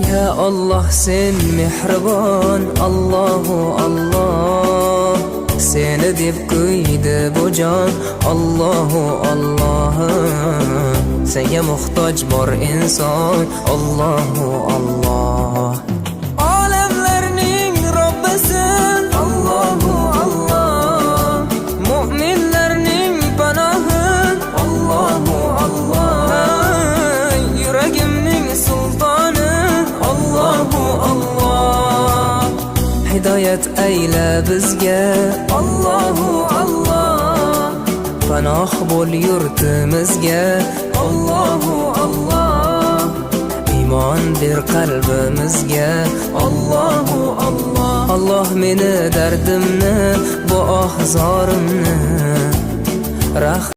Ya Allah sen mehribon, Allahu Allah. Seni deb kuydi bu jon, Allahu Allah. Senga muhtoj bor inson, Allahu Allah. Olamlarning Robbisin, Allahu Allah. Mu'minlarning panohi, Allahu Allah. Yuragimning sultoni, Allahu Allah. Hidoyat ayla bizga, Allahu Allah. Panoh bo'l yurtimizga, Allahu Allah. Iymon ber qalbimizga, Allahu Allah. Allah meni dardimni, bu ohzorimni